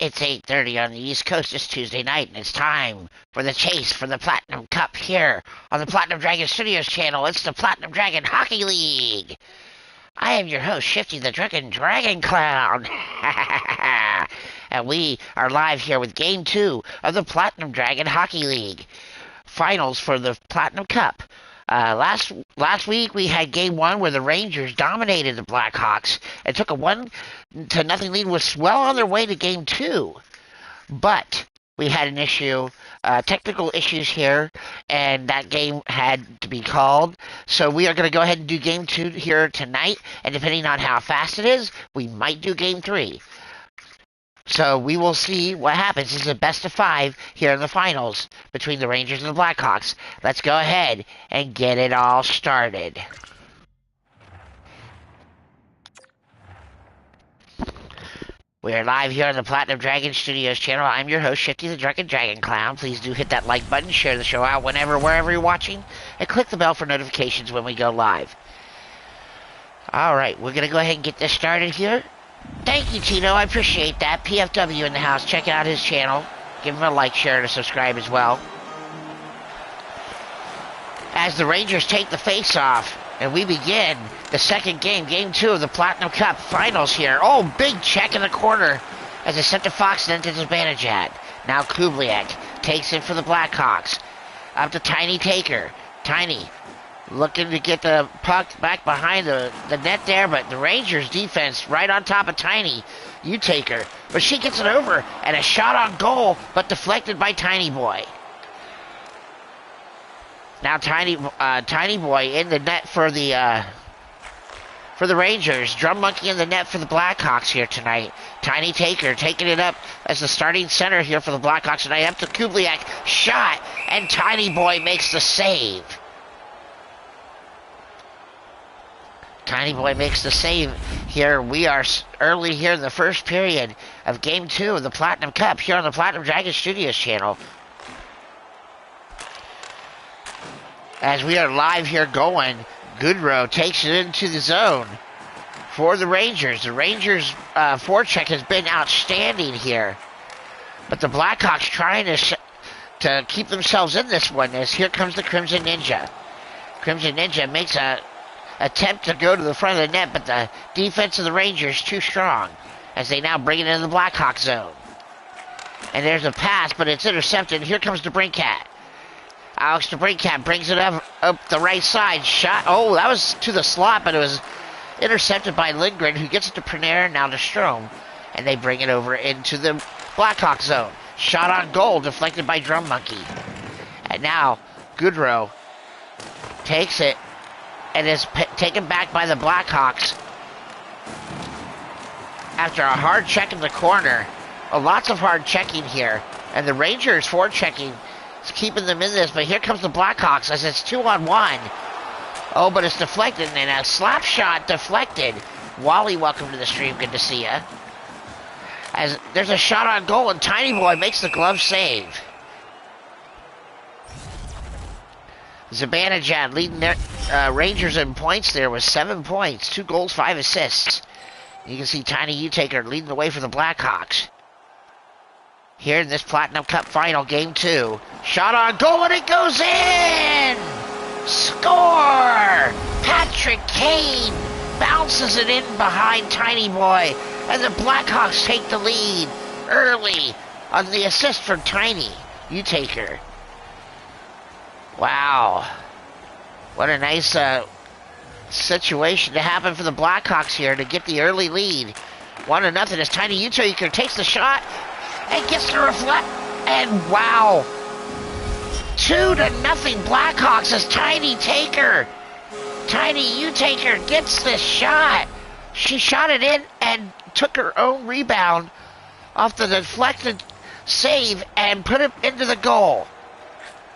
It's 8:30 on the East Coast. It's Tuesday night, and it's time for the chase for the Platinum Cup here on the Platinum Dragon Studios channel. It's the Platinum Dragon Hockey League. I am your host, Shifty the Drunken Dragon Clown. And we are live here with Game 2 of the Platinum Dragon Hockey League. Finals for the Platinum Cup. Last week we had Game 1 where the Rangers dominated the Blackhawks and took a 1-0 lead, was well on their way to Game 2. But we had an issue, technical issues here, and that game had to be called. So we are going to go ahead and do Game 2 here tonight, and depending on how fast it is, we might do Game 3. So we will see what happens. This is a best of 5 here in the finals between the Rangers and the Blackhawks. Let's go ahead and get it all started. We are live here on the Platinum Dragon Studios channel. I'm your host, Shifty the Drunken Dragon Clown. Please do hit that like button, share the show out wherever you're watching, and click the bell for notifications when we go live. Alright, we're going to go ahead and get this started here. Thank you, Tito. I appreciate that. PFW in the house. Check out his channel. Give him a like, share, and a subscribe as well. As the Rangers take the face-off, and we begin the second game, Game 2 of the Platinum Cup Finals here. Oh, big check in the corner as they sent to Fox and then to Zibanejad. Now Kubliak takes it for the Blackhawks. Up to Tiny Taker. Tiny looking to get the puck back behind the net there, but the Rangers defense right on top of Tiny. You take her. But she gets it over, and a shot on goal, but deflected by Tiny Boy. Now Tiny Boy in the net for the Rangers. Drum Monkey in the net for the Blackhawks here tonight. Tiny Taker taking it up as the starting center here for the Blackhawks tonight. Up to Kubliak. Shot, and Tiny Boy makes the save. Tiny Boy makes the save here. We are early here in the first period of Game 2 of the Platinum Cup here on the Platinum Dragon Studios channel. As we are live here going, Goodrow takes it into the zone for the Rangers. The Rangers' forecheck has been outstanding here. But the Blackhawks trying to keep themselves in this one as here comes the Crimson Ninja. Crimson Ninja makes a attempt to go to the front of the net, but the defense of the Rangers too strong as they now bring it into the Blackhawk zone. And there's a pass, but it's intercepted. Here comes DeBrincat. Alex DeBrincat brings it up the right side. Shot. Oh, that was to the slot, but it was intercepted by Lindgren, who gets it to Panarin, now to Strome. And they bring it over into the Blackhawk zone. Shot on goal, deflected by Drum Monkey. And now Goodrow takes it and is taken back by the Blackhawks after a hard check in the corner. Lots of hard checking here. And the Rangers forechecking is keeping them in this. But here comes the Blackhawks as it's 2-on-1. Oh, but it's deflected. And a slap shot deflected. Wally, welcome to the stream. Good to see ya. As there's a shot on goal and Tiny Boy makes the glove save. Zibanejad leading their Rangers in points there with 7 points, 2 goals, 5 assists. You can see Tiny U-Taker leading the way for the Blackhawks. Here in this Platinum Cup final, Game 2. Shot on goal and it goes in! Score! Patrick Kane bounces it in behind Tiny Boy, and the Blackhawks take the lead early on the assist from Tiny U-Taker. Wow. What a nice situation to happen for the Blackhawks here to get the early lead. 1-0 as Tiny U-Taker takes the shot and gets the reflect. And wow. 2-0 Blackhawks as Tiny U-Taker gets the shot. She shot it in and took her own rebound off the deflected save and put it into the goal.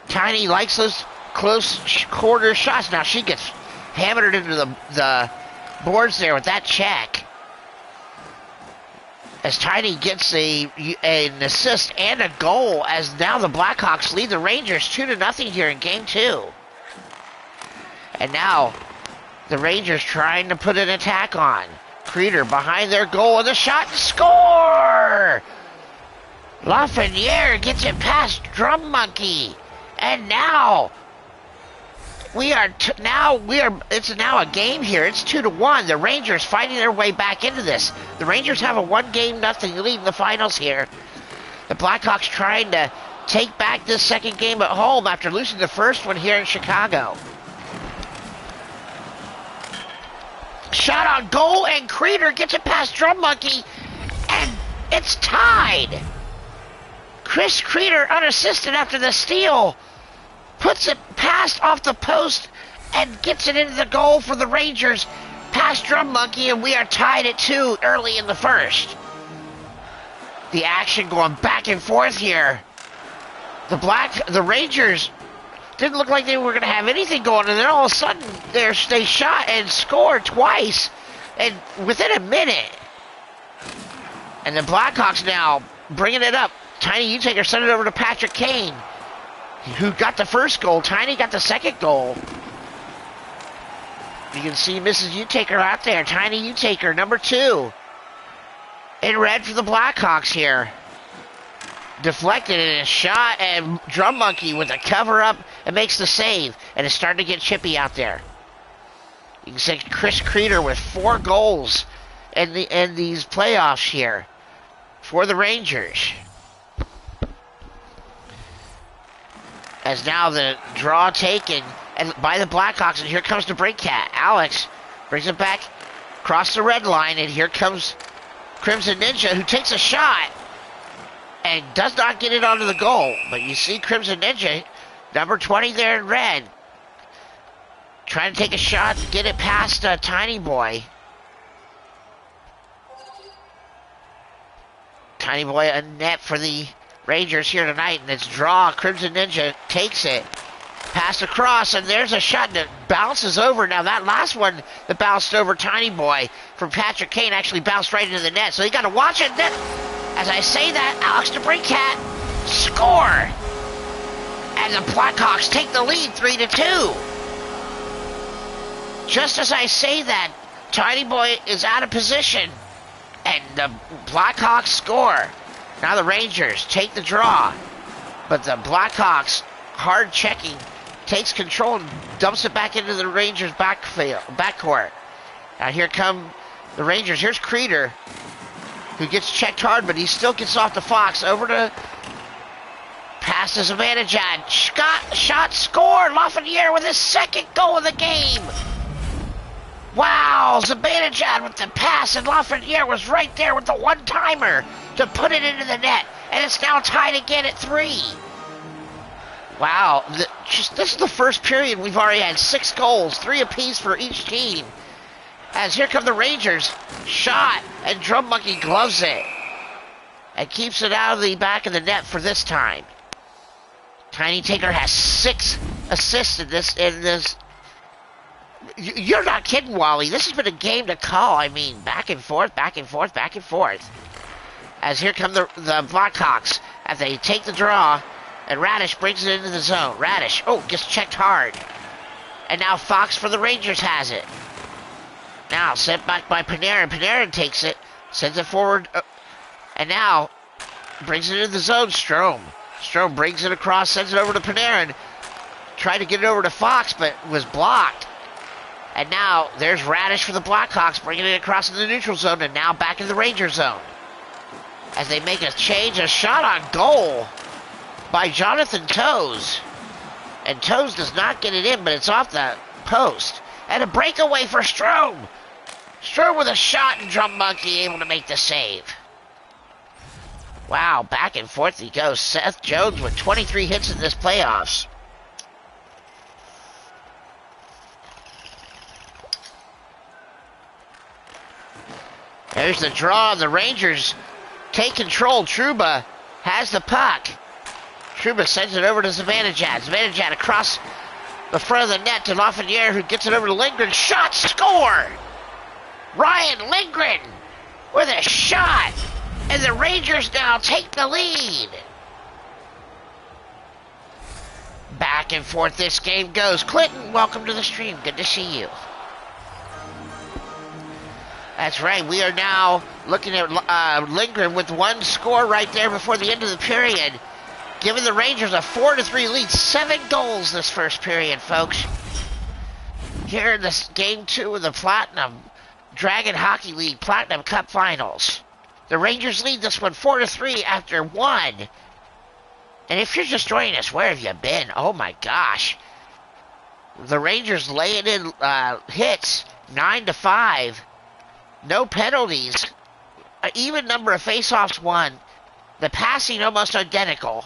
Tiny likes those close quarter shots. Now she gets hammered into the boards there with that check. As Tiny gets an assist and a goal, as now the Blackhawks lead the Rangers 2-0 here in Game 2. And now the Rangers trying to put an attack on. Creeder behind their goal and the shot and score! Lafreniere gets it past Drum Monkey. And now it's now a game here. It's 2-1. The Rangers fighting their way back into this. The Rangers have a 1-0 lead in the finals here. The Blackhawks trying to take back this second game at home after losing the first one here in Chicago. Shot on goal, and Creeder gets it past Drum Monkey, and it's tied. Chris Creeder, unassisted after the steal, puts it past off the post and gets it into the goal for the Rangers past Drum Monkey, and we are tied at 2 early in the first. The action going back and forth here. The Rangers didn't look like they were going to have anything going, and then all of a sudden they shot and scored twice and within a minute. And the Blackhawks now bringing it up. Tiny Utaker sent it over to Patrick Kane, who got the first goal. Tiny got the second goal. You can see Mrs. Utaker out there. Tiny Utaker, number 2. In red for the Blackhawks here. Deflected in a shot, and Drum Monkey with a cover up and makes the save. And it's starting to get chippy out there. You can see Chris Creeder with 4 goals in these playoffs here for the Rangers. As now the draw taken by the Blackhawks, and here comes the break cat. Alex brings it back across the red line, and here comes Crimson Ninja, who takes a shot and does not get it onto the goal. But you see Crimson Ninja, number 20 there in red, trying to take a shot and get it past Tiny Boy. Tiny Boy a net for the Rangers here tonight, and it's draw. Crimson Ninja takes it. Pass across, and there's a shot that bounces over. Now that last one that bounced over Tiny Boy from Patrick Kane actually bounced right into the net. So you got to watch it. Then, as I say that, Alex DeBrincat score. And the Blackhawks take the lead 3-2. Just as I say that, Tiny Boy is out of position. And the Blackhawks score. Now the Rangers take the draw. But the Blackhawks, hard checking, takes control and dumps it back into the Rangers' backcourt. Now here come the Rangers. Here's Creeder, who gets checked hard, but he still gets off the Fox. Over to pass to Zibanejad. Shot, score. Lafreniere with his second goal of the game. Wow, Zibanejad with the pass, and Lafreniere was right there with the one-timer to put it into the net. And it's now tied again at 3. Wow, this is the first period. We've already had 6 goals, 3 apiece for each team. As here come the Rangers. Shot, and Drum Monkey gloves it. And keeps it out of the back of the net for this time. Tiny Taker has 6 assists in this. You're not kidding, Wally. This has been a game to call. I mean, back and forth, back and forth, back and forth. As here come the Blackhawks. As they take the draw. And Radish brings it into the zone. Radish, gets checked hard. And now Fox for the Rangers has it. Now sent back by Panarin. Panarin takes it, sends it forward, and now brings it into the zone. Strome brings it across, sends it over to Panarin. Tried to get it over to Fox, but was blocked. And now there's Radish for the Blackhawks, bringing it across in the neutral zone, and now back in the Ranger zone. As they make a change, a shot on goal by Jonathan Toews. And Toews does not get it in, but it's off the post. And a breakaway for Strome. Strome with a shot, and Drum Monkey able to make the save. Wow, back and forth he goes. Seth Jones with 23 hits in this playoffs. There's the draw. The Rangers take control. Trouba has the puck. Trouba sends it over to Zibanejad. Zibanejad across the front of the net to Lafreniere, who gets it over to Lindgren. Shot, score! Ryan Lindgren with a shot. And the Rangers now take the lead. Back and forth this game goes. Clinton, welcome to the stream. Good to see you. That's right. We are now looking at Lindgren with one score right there before the end of the period, giving the Rangers a 4-3 lead. 7 goals this first period, folks. Here in this Game 2 of the Platinum Dragon Hockey League Platinum Cup Finals. The Rangers lead this one 4-3 after 1. And if you're just joining us, where have you been? Oh my gosh. The Rangers laying in hits 9-5. No penalties. An even number of faceoffs won. The passing almost identical.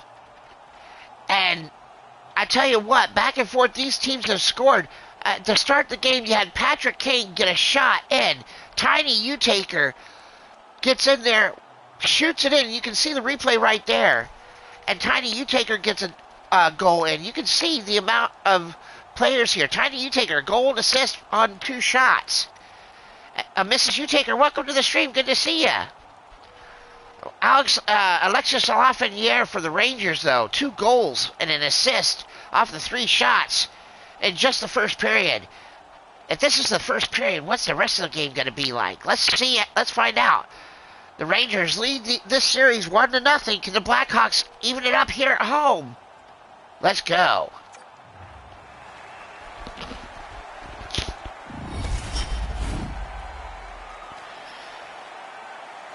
And I tell you what, back and forth, these teams have scored. To start the game, you had Patrick Kane get a shot in. Tiny Utaker gets in there, shoots it in. You can see the replay right there. And Tiny Utaker gets a goal in. You can see the amount of players here. Tiny Utaker, goal and assist on 2 shots. Mrs. Utaker, welcome to the stream. Good to see you. Alexis Lafreniere for the Rangers, though. 2 goals and an assist off the 3 shots in just the first period. If this is the first period, what's the rest of the game going to be like? Let's see it. Let's find out. The Rangers lead this series 1-0. Can the Blackhawks even it up here at home? Let's go.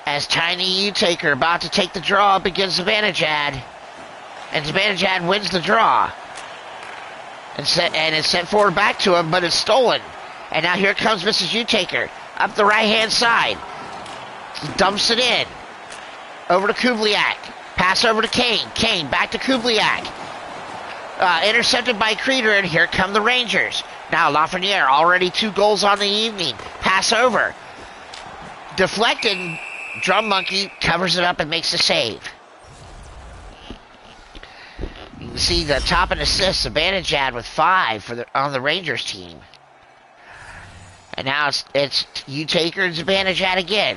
As Tiny Utaker about to take the draw up against Zibanejad. And Zibanejad wins the draw. And it's sent forward back to him, but it's stolen. And now here comes Mrs. Utaker up the right-hand side. He dumps it in. Over to Kubliak. Pass over to Kane. Kane back to Kubliak. Intercepted by Creeder, and here come the Rangers. Now Lafreniere, already 2 goals on the evening. Pass over. Deflected. Drum Monkey covers it up and makes the save. You can see the top and assists, Zibanejad with 5 on the Rangers team. And now it's Utaker and Zibanejad again.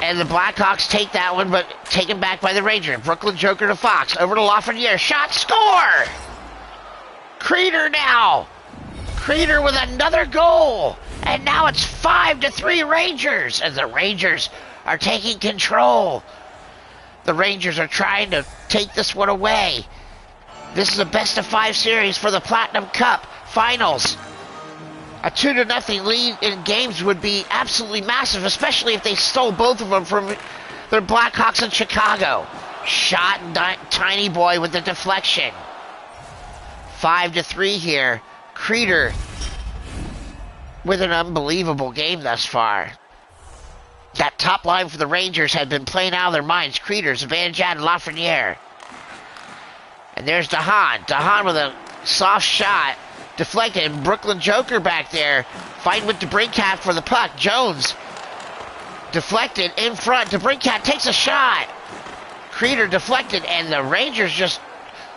And the Blackhawks take that one, but taken back by the Rangers. Brooklyn Joker to Fox. Over to Lafreniere. Shot, score! Creeder now. Creeder with another goal. And now it's 5-3 Rangers. And the Rangers are taking control. The Rangers are trying to take this one away. This is a best-of-5 series for the Platinum Cup Finals. A 2-0 lead in games would be absolutely massive, especially if they stole both of them from their Blackhawks in Chicago. Shot Tiny Boy with the deflection. 5-3 here. Creeder with an unbelievable game thus far. That top line for the Rangers had been playing out of their minds. Creeder, Zibanejad, and Lafreniere. And there's DeHaan. DeHaan with a soft shot. Deflected. And Brooklyn Joker back there. Fighting with DeBrincat for the puck. Jones. Deflected in front. DeBrincat takes a shot. Creeder deflected. And the Rangers just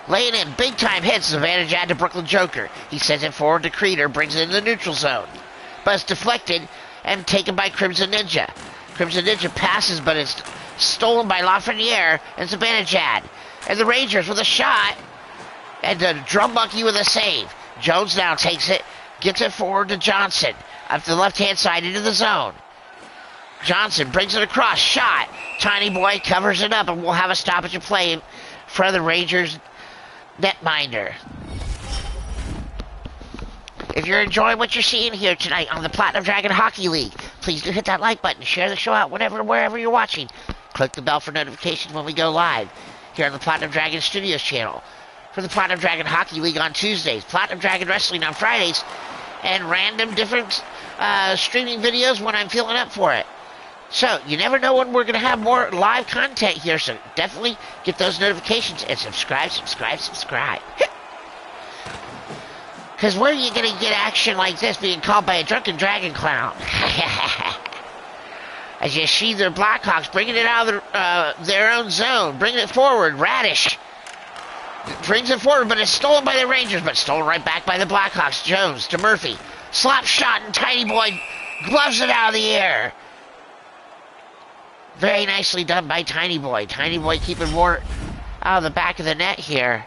laying in big time hits. Zibanejad to Brooklyn Joker. He sends it forward to Creeder. Brings it in the neutral zone. But it's deflected and taken by Crimson Ninja. Crimson Ninja passes, but it's stolen by Lafreniere and Zibanejad. And the Rangers with a shot. And the Drum Monkey with a save. Jones now takes it, gets it forward to Johnson. Up to the left-hand side into the zone. Johnson brings it across. Shot. Tiny Boy covers it up, and we'll have a stoppage of play in front of the Rangers netminder. If you're enjoying what you're seeing here tonight on the Platinum Dragon Hockey League, please do hit that like button, share the show out wherever you're watching. Click the bell for notifications when we go live here on the Platinum Dragon Studios channel. For the Platinum Dragon Hockey League on Tuesdays, Platinum Dragon Wrestling on Fridays, and random different streaming videos when I'm feeling up for it. So, you never know when we're going to have more live content here, so definitely get those notifications and subscribe. Because where are you going to get action like this being called by a drunken dragon clown? As you see their Blackhawks bringing it out of their own zone, bringing it forward. Radish brings it forward, but it's stolen by the Rangers, but stolen right back by the Blackhawks. Jones to Murphy. Slap shot, and Tiny Boy gloves it out of the air. Very nicely done by Tiny Boy. Tiny Boy keeping more out of the back of the net here.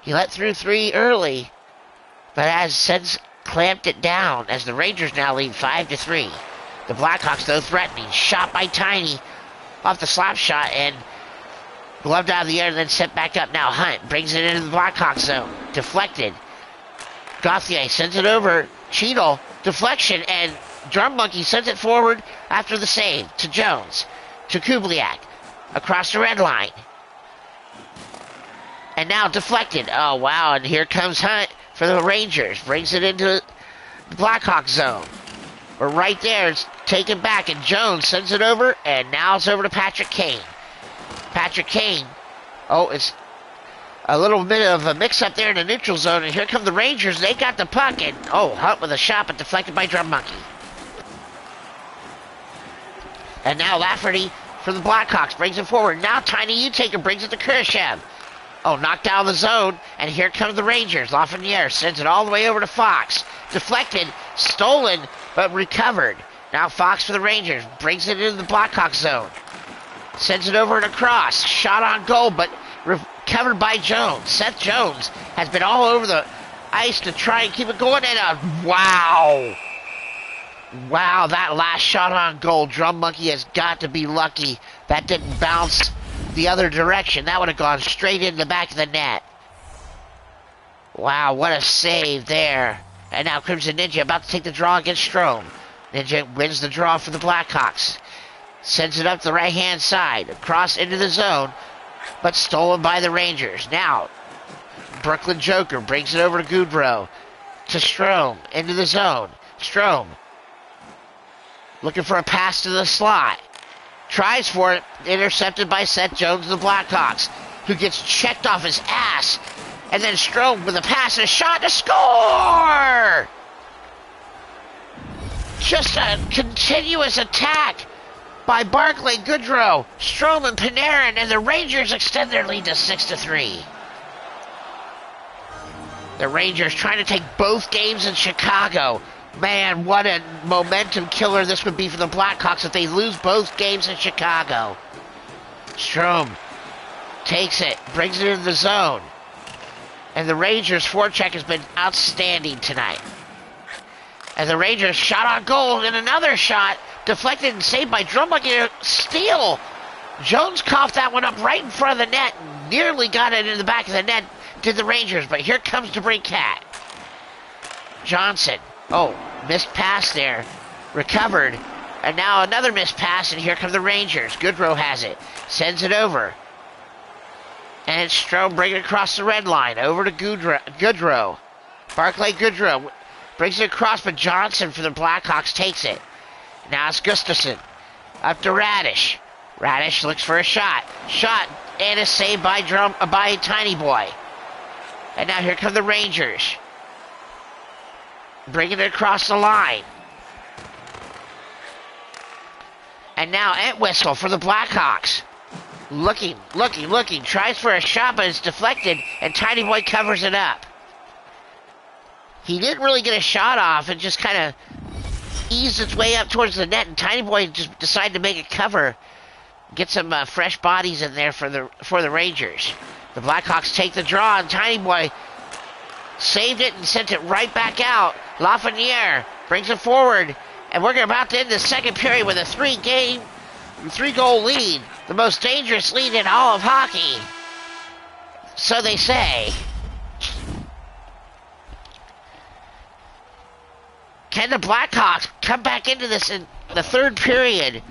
He let through 3 early, but has since clamped it down as the Rangers now lead 5-3. The Blackhawks, though, threatening. Shot by Tiny off the slap shot and gloved out of the air and then sent back up. Now Hunt brings it into the Blackhawks zone. Deflected. Gauthier sends it over. Cheadle, deflection, and Drum Monkey sends it forward after the save to Jones. To Kubliak. Across the red line. And now deflected. Oh, wow. And here comes Hunt for the Rangers. Brings it into the Blackhawks zone. We're right there. It's taken back. And Jones sends it over. And now it's over to Patrick Kane. Patrick Kane. Oh, it's a little bit of a mix-up there in the neutral zone. And here come the Rangers. They got the puck. And, oh, Hunt with a shot, but deflected by Drum Monkey. And now Lafferty for the Blackhawks. Brings it forward. Now Tiny Utaker brings it to Khrushchev. Oh, knocked out of the zone, and here comes the Rangers. Lafreniere sends it all the way over to Fox. Deflected, stolen, but recovered. Now Fox for the Rangers. Brings it into the Blackhawks zone. Sends it over and across. Shot on goal, but recovered by Jones. Seth Jones has been all over the ice to try and keep it going. And wow. Wow, that last shot on goal. Drum Monkey has got to be lucky that didn't bounce the other direction. That would have gone straight in the back of the net. Wow, what a save there. And now Crimson Ninja about to take the draw against Strome. Ninja wins the draw for the Blackhawks. Sends it up the right-hand side. Across into the zone, but stolen by the Rangers. Now, Brooklyn Joker brings it over to Goudreau. To Strome, into the zone. Strome looking for a pass to the slot. Tries for it, intercepted by Seth Jones of the Blackhawks, who gets checked off his ass. And then Strome with a pass and a shot to score! Just a continuous attack by Barclay, Goudreau, Strome, and Panarin, and the Rangers extend their lead to 6-3. The Rangers trying to take both games in Chicago. Man, what a momentum killer this would be for the Blackhawks if they lose both games in Chicago. Strome takes it, brings it into the zone. And the Rangers' forecheck has been outstanding tonight. And the Rangers shot on goal, and another shot deflected and saved by Drum Monkey. Steal. Jones coughed that one up right in front of the net. Nearly got it in the back of the net, did the Rangers, but here comes DeBrincat. Johnson. Oh, missed pass there. Recovered. And now another missed pass, and here come the Rangers. Goudreau has it. Sends it over. And it's Strome bringing it across the red line. Over to Goudreau. Barclay Goudreau brings it across, but Johnson for the Blackhawks takes it. Now it's Gustafsson. Up to Radish. Radish looks for a shot. Shot, and a save by Tiny Boy. And now here come the Rangers. Bringing it across the line. And now Entwistle for the Blackhawks. Looking. Tries for a shot, but it's deflected, and Tiny Boy covers it up. He didn't really get a shot off. It just kind of eased its way up towards the net, and Tiny Boy just decided to make a cover. Get some fresh bodies in there for the Rangers. The Blackhawks take the draw, and Tiny Boy saved it and sent it right back out. Lafreniere brings it forward, and we're about to end the second period with a three-goal lead. The most dangerous lead in all of hockey. So they say. Can the Blackhawks come back into this in the third period?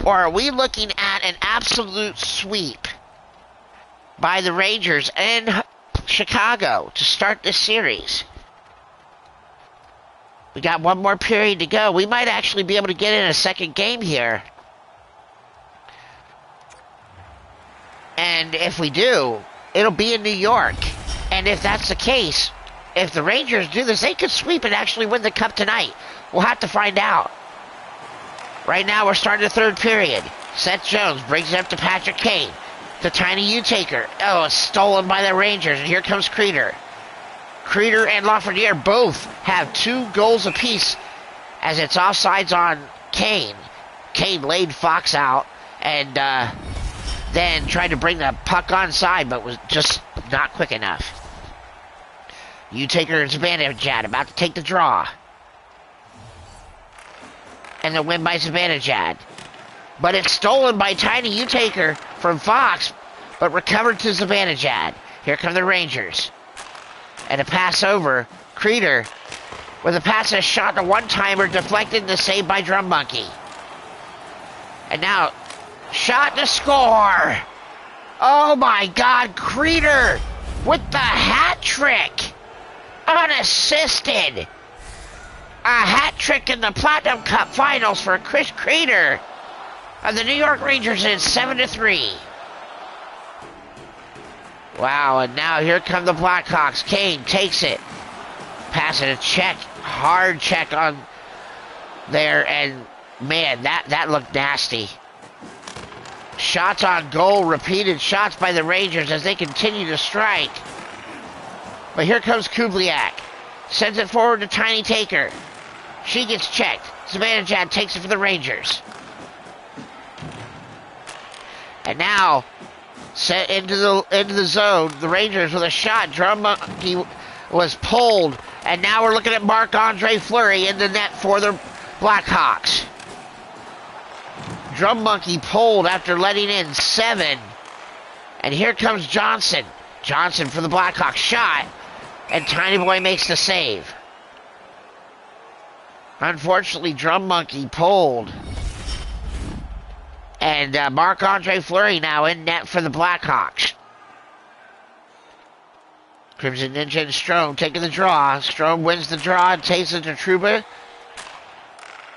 Or are we looking at an absolute sweep by the Rangers in Chicago to start this series? We got one more period to go. We might actually be able to get in a second game here. And if we do, it'll be in New York. And if that's the case, if the Rangers do this, they could sweep and actually win the cup tonight. We'll have to find out. Right now, we're starting the third period. Seth Jones brings it up to Patrick Kane. To Tiny Utaker. Oh, it's stolen by the Rangers. And here comes Creeder. Creeder and Lafreniere both have 2 goals apiece as it's offsides on Kane. Kane laid Fox out and then tried to bring the puck onside, but was just not quick enough. Utaker and Zibanejad about to take the draw. and the win by Zibanejad. But it's stolen by Tiny U-Taker from Fox, but recovered to Zibanejad. Here come the Rangers. And a pass over. Creeder with a pass and a shot, a one-timer deflected and the save by Drum Monkey. And now, shot to score. Oh my God, Creeder with the hat trick. Unassisted. A hat trick in the Platinum Cup Finals for Chris Creeder of the New York Rangers, and it's 7-3. Wow, and now here come the Blackhawks. Kane takes it. Passing a check. Hard check on there, and man, that looked nasty. Shots on goal, repeated shots by the Rangers as they continue to strike. But here comes Kubliak. Sends it forward to Tiny Taker. She gets checked. Zibanejad takes it for the Rangers. And now, set into the zone, the Rangers with a shot. Drum Monkey was pulled. And now we're looking at Marc-Andre Fleury in the net for the Blackhawks. Drum Monkey pulled after letting in 7. And here comes Johnson. Johnson for the Blackhawks shot. And Tiny Boy makes the save. Unfortunately, Drum Monkey pulled. And Marc-Andre Fleury now in net for the Blackhawks. Crimson Ninja and Strome taking the draw. Strome wins the draw and takes it to Trouba.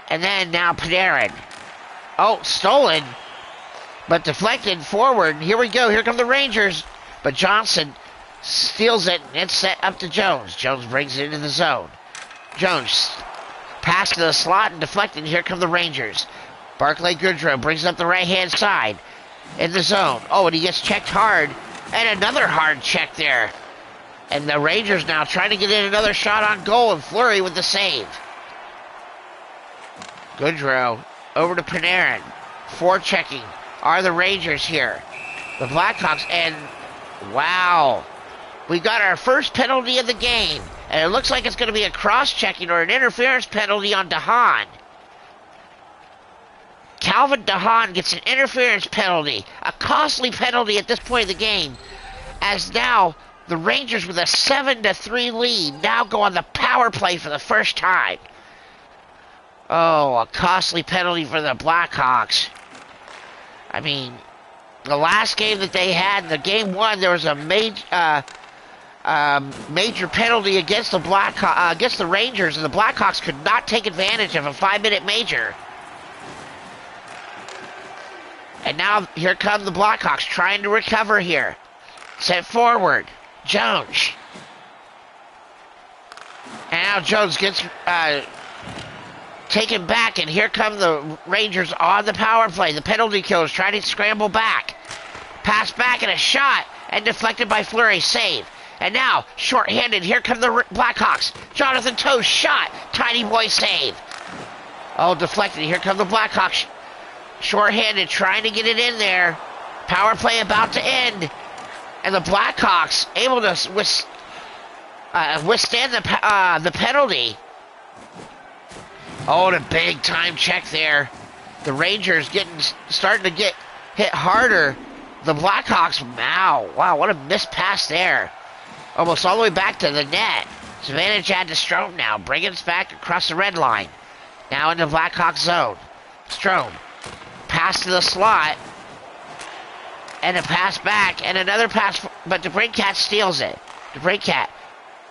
And then now Panarin. Oh, stolen. But deflected forward. Here we go. Here come the Rangers. But Johnson steals it, and it's set up to Jones. Jones brings it into the zone. Jones pass to the slot and deflected. Here come the Rangers. Barclay Goodrow brings up the right-hand side in the zone. Oh, and he gets checked hard. And another hard check there. And the Rangers now trying to get in another shot on goal, and Fleury with the save. Goodrow over to Panarin. Forechecking are the Rangers here. The Blackhawks, and wow. We got our first penalty of the game. And it looks like it's going to be a cross-checking or an interference penalty on DeHaan. Calvin DeHaan gets an interference penalty. A costly penalty at this point of the game. As now, the Rangers with a 7-3 lead now go on the power play for the first time. Oh, a costly penalty for the Blackhawks. I mean, the last game that they had, the game one, there was a major penalty against the against the Rangers, and the Blackhawks could not take advantage of a 5-minute major. And now here come the Blackhawks trying to recover here. Set forward. Jones. And now Jones gets taken back, and here come the Rangers on the power play. The penalty killers trying to scramble back. Pass back and a shot, and deflected by Fleury. Save. And now, short-handed, here come the Blackhawks. Jonathan Toews shot. Tiny Boy save. Oh, deflected. Here come the Blackhawks. Short-handed, trying to get it in there. Power play about to end. And the Blackhawks able to withstand the penalty. Oh, and a big-time check there. The Rangers starting to get hit harder. The Blackhawks, wow, what a missed pass there. Almost all the way back to the net. Zibanejad to Strome now, bringing us back across the red line. Now in the Blackhawks zone. Strome, pass to the slot. And a pass back, and another pass, but DeBrincat steals it. DeBrincat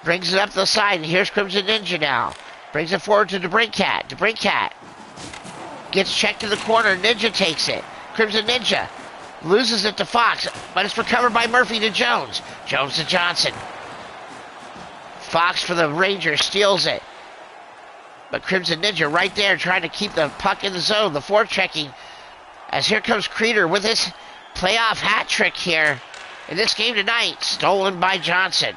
brings it up the side, and here's Crimson Ninja now. Brings it forward to DeBrincat. DeBrincat gets checked to the corner. Ninja takes it. Crimson Ninja loses it to Fox, but it's recovered by Murphy to Jones. Jones to Johnson. Fox for the Rangers steals it. But Crimson Ninja right there trying to keep the puck in the zone. The forechecking as here comes Creeder with his playoff hat trick here in this game tonight. Stolen by Johnson.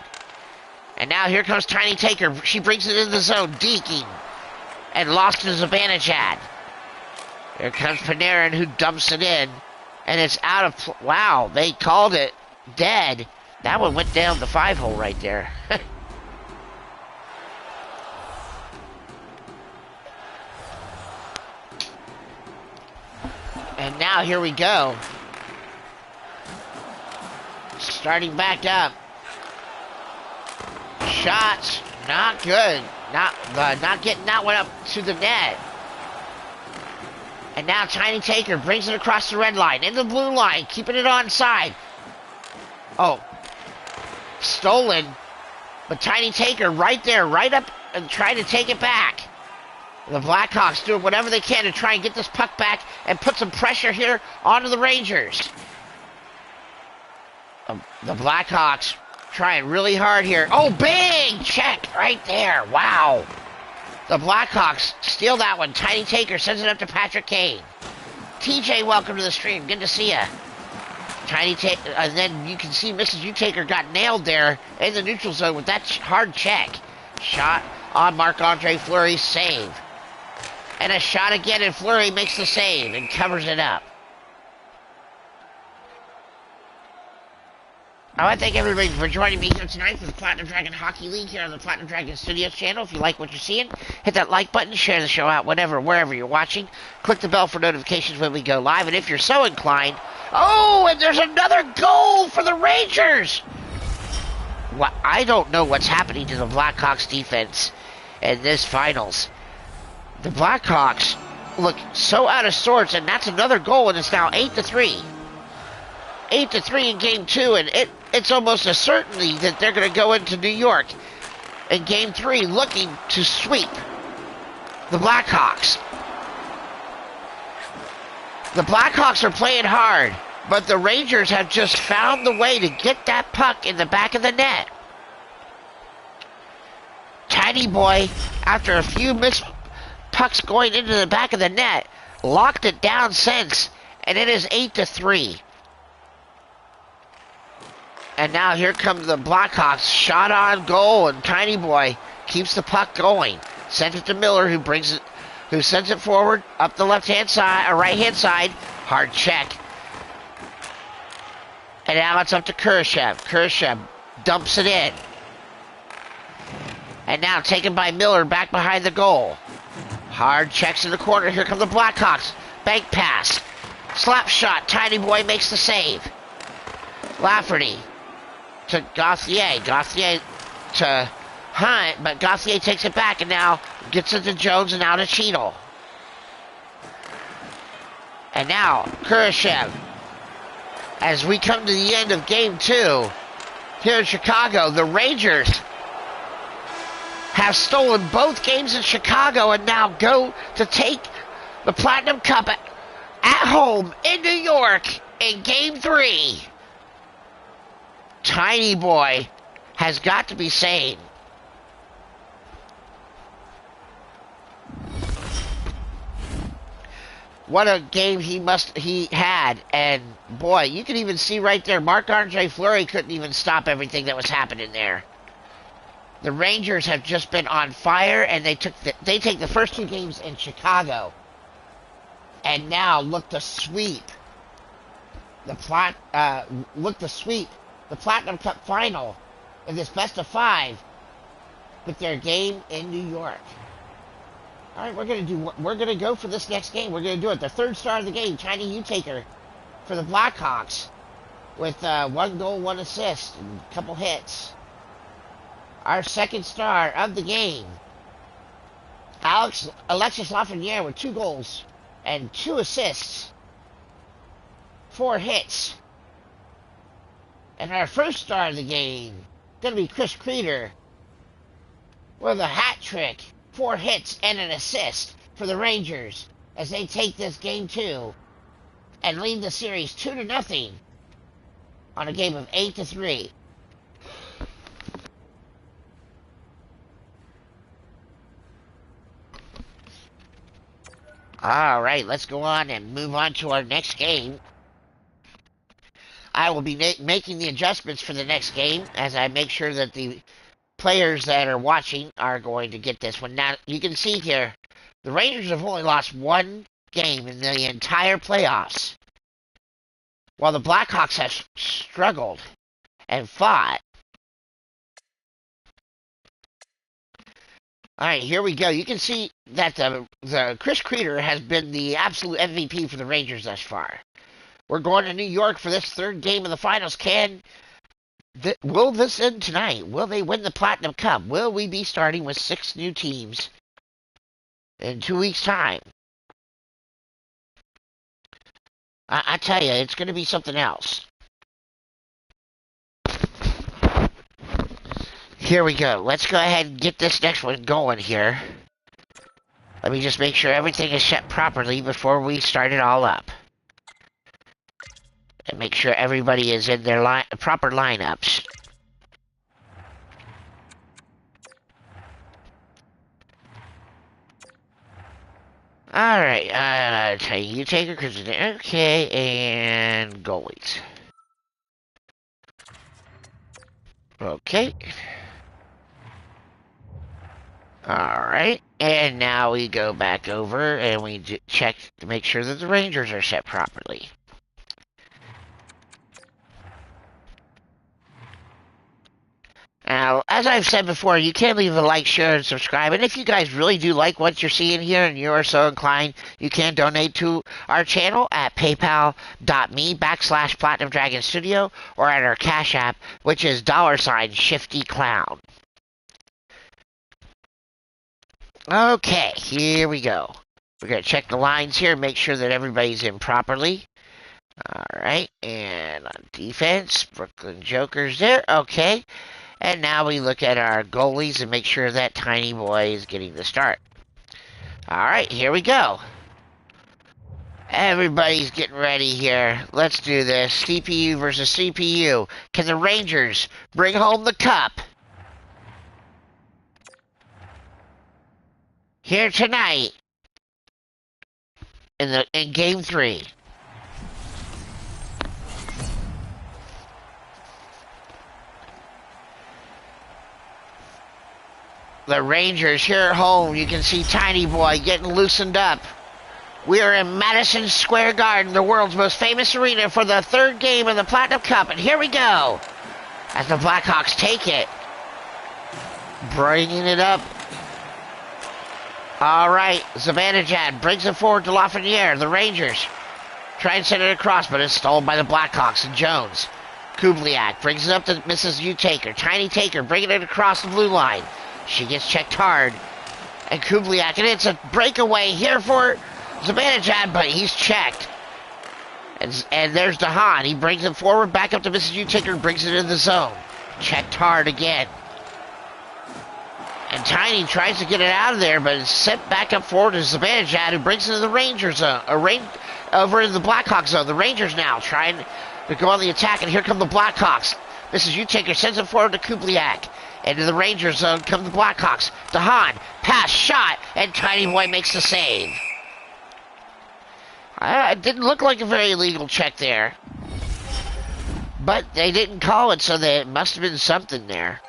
And now here comes Tiny Taker. She brings it in the zone. Deking. And lost to Zibanejad. Here comes Panarin who dumps it in. And it's out of... Wow, they called it dead. That one went down the 5-hole right there. And now here we go. Starting back up. Shots, not good. Not getting that one up to the net. And now Tiny Taker brings it across the red line, in the blue line, keeping it onside. Oh, stolen. But Tiny Taker right there, right up and trying to take it back. The Blackhawks doing whatever they can to try and get this puck back and put some pressure here onto the Rangers. The Blackhawks trying really hard here. Oh, big check right there. Wow. The Blackhawks steal that one. Tiny Taker sends it up to Patrick Kane. TJ, welcome to the stream. Good to see ya. Tiny Taker, and then you can see Mrs. U-Taker got nailed there in the neutral zone with that hard check. Shot on Marc-Andre Fleury's save. And a shot again, and Fleury makes the save and covers it up. I want to thank everybody for joining me here tonight for the Platinum Dragon Hockey League here on the Platinum Dragon Studios channel. If you like what you're seeing, hit that like button, share the show out wherever you're watching. Click the bell for notifications when we go live, and if you're so inclined... Oh, and there's another goal for the Rangers! Well, I don't know what's happening to the Blackhawks defense in this finals. The Blackhawks look so out of sorts, and that's another goal, and it's now 8-3. 8-3 in Game 2, and it's almost a certainty that they're going to go into New York in Game 3 looking to sweep the Blackhawks. The Blackhawks are playing hard, but the Rangers have just found the way to get that puck in the back of the net. Tiny Boy, after a few missed pucks going into the back of the net, locked it down since, and it is 8-3. And now here come the Blackhawks, shot on goal, and Tiny Boy keeps the puck going. Sends it to Miller, who sends it forward up the left-hand side, or right-hand side. Hard check. And now it's up to Kurashev. Kurashev dumps it in. And now taken by Miller back behind the goal. Hard checks in the corner. Here come the Blackhawks. Bank pass. Slap shot. Tiny Boy makes the save. Lafferty to Gauthier. Gauthier to Hunt, but Gauthier takes it back and now gets it to Jones and now to Cheadle. And now Kurashev. As we come to the end of Game 2 here in Chicago, the Rangers have stolen both games in Chicago and now go to take the Platinum Cup at home in New York in Game 3. Tiny Boy has got to be sane. What a game he had, and boy, you can even see right there, Marc-Andre Fleury couldn't even stop everything that was happening there. The Rangers have just been on fire, and they take the first two games in Chicago, and now look to sweep the Platinum Cup final in this best of 5 with their game in New York. All right, we're gonna go for this next game. We're gonna do it. The third star of the game, Tiny U-Taker for the Blackhawks, with 1 goal, 1 assist, and a couple hits. Our second star of the game, Alexis Lafreniere with 2 goals and 2 assists, 4 hits. And our first star of the game, gonna be Chris Kreider with a hat trick. 4 hits and an assist for the Rangers as they take this Game 2 and lead the series 2-0 on a game of 8-3. All right, let's go on and move on to our next game. I will be making the adjustments for the next game as I make sure that the players that are watching are going to get this one. Now, you can see here, the Rangers have only lost 1 game in the entire playoffs, while the Blackhawks have struggled and fought All right, here we go. You can see that the Chris Creeder has been the absolute MVP for the Rangers thus far. We're going to New York for this third game of the finals. Will this end tonight? Will they win the Platinum Cup? Will we be starting with 6 new teams in 2 weeks' time? I tell you, it's going to be something else. Here we go. Let's go ahead and get this next one going here. Let me just make sure everything is set properly before we start it all up. And make sure everybody is in their proper lineups. Alright, you take a crimson. Okay, and goalies. Okay. Alright, and now we go back over and we check to make sure that the Rangers are set properly. Now, as I've said before, you can leave a like, share, and subscribe. And if you guys really do like what you're seeing here and you are so inclined, you can donate to our channel at paypal.me/Platinum Dragon Studio or at our Cash App, which is $ShiftyClown. Okay, here we go. We're going to check the lines here, make sure that everybody's in properly. Alright, and on defense, Brooklyn Joker's there. Okay. And now we look at our goalies and make sure that Tiny Boy is getting the start. Alright, here we go. Everybody's getting ready here. Let's do this. CPU versus CPU. Can the Rangers bring home the cup? Here tonight in Game 3. The Rangers here at home. You can see Tiny Boy getting loosened up. We are in Madison Square Garden, the world's most famous arena, for the third game of the Platinum Cup. And here we go, as the Blackhawks take it. Bringing it up. All right, Zibanejad brings it forward to Lafreniere. The Rangers try and send it across, but it's stolen by the Blackhawks and Jones. Kubliak brings it up to Mrs. U-Taker. Tiny Taker bringing it across the blue line. She gets checked hard. And Kubliak, and it's a breakaway here for Zibanejad, but he's checked. And there's DeHaan. He brings it forward, back up to Mrs. U-Taker, brings it in the zone. Checked hard again. And Tiny tries to get it out of there, but it's sent back up forward to Zibanejad, who brings it into the Rangers zone. Over in the Blackhawks zone. The Rangers now trying to go on the attack, and here come the Blackhawks. Mrs. U-Taker sends it forward to Kubliak. Into the Rangers zone come the Blackhawks. DeHaan, pass, shot, and Tiny Boy makes the save. It didn't look like a very illegal check there. But they didn't call it, so it must have been something there.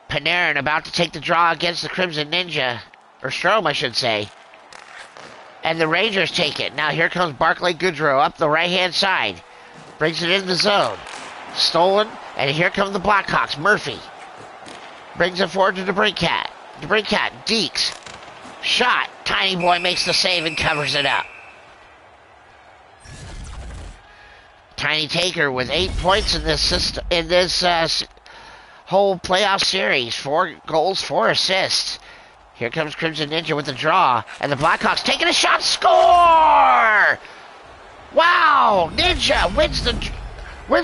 Panarin about to take the draw against the Crimson Ninja. Or Strome, I should say. And the Rangers take it. Now here comes Barclay Goodrow up the right-hand side. Brings it in the zone. Stolen, and here come the Blackhawks. Murphy brings it forward to DeBrincat. DeBrincat, Deeks. Shot. Tiny Boy makes the save and covers it up. Tiny Taker with 8 points in this whole playoff series. 4 goals, 4 assists. Here comes Crimson Ninja with the draw. And the Blackhawks taking a shot. Score! Wow! Ninja wins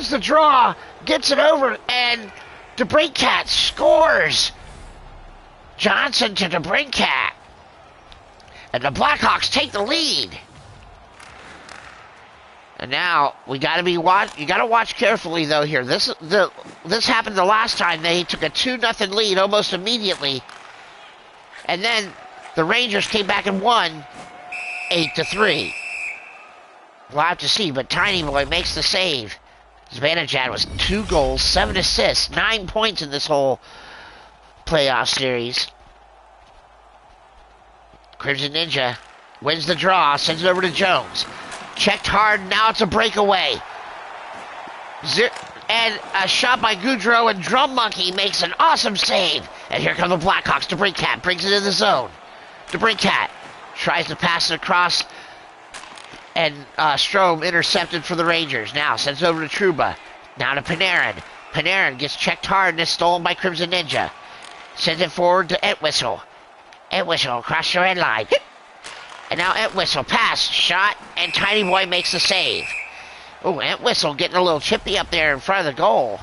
the draw. Gets it over. And DeBrincat scores. Johnson to DeBrincat. And the Blackhawks take the lead. And now we got to be you got to watch carefully though here. This happened the last time. They took a 2-0 lead almost immediately. And then the Rangers came back and won 8-3. We'll have to see, but Tiny Boy makes the save. Zibanejad was 2 goals, 7 assists, 9 points in this whole playoff series. Crimson Ninja wins the draw, sends it over to Jones. Checked hard, now it's a breakaway. And a shot by Goudreau, and Drum Monkey makes an awesome save. And here come the Blackhawks. DeBrincat brings it in the zone. DeBrincat tries to pass it across, and Strome intercepted for the Rangers. Now sends it over to Trouba. Now to Panarin. Panarin gets checked hard and is stolen by Crimson Ninja. Sends it forward to Entwistle. Entwistle across the red line. And now Entwistle pass, shot, and Tiny Boy makes the save. Oh, Entwistle getting a little chippy up there in front of the goal.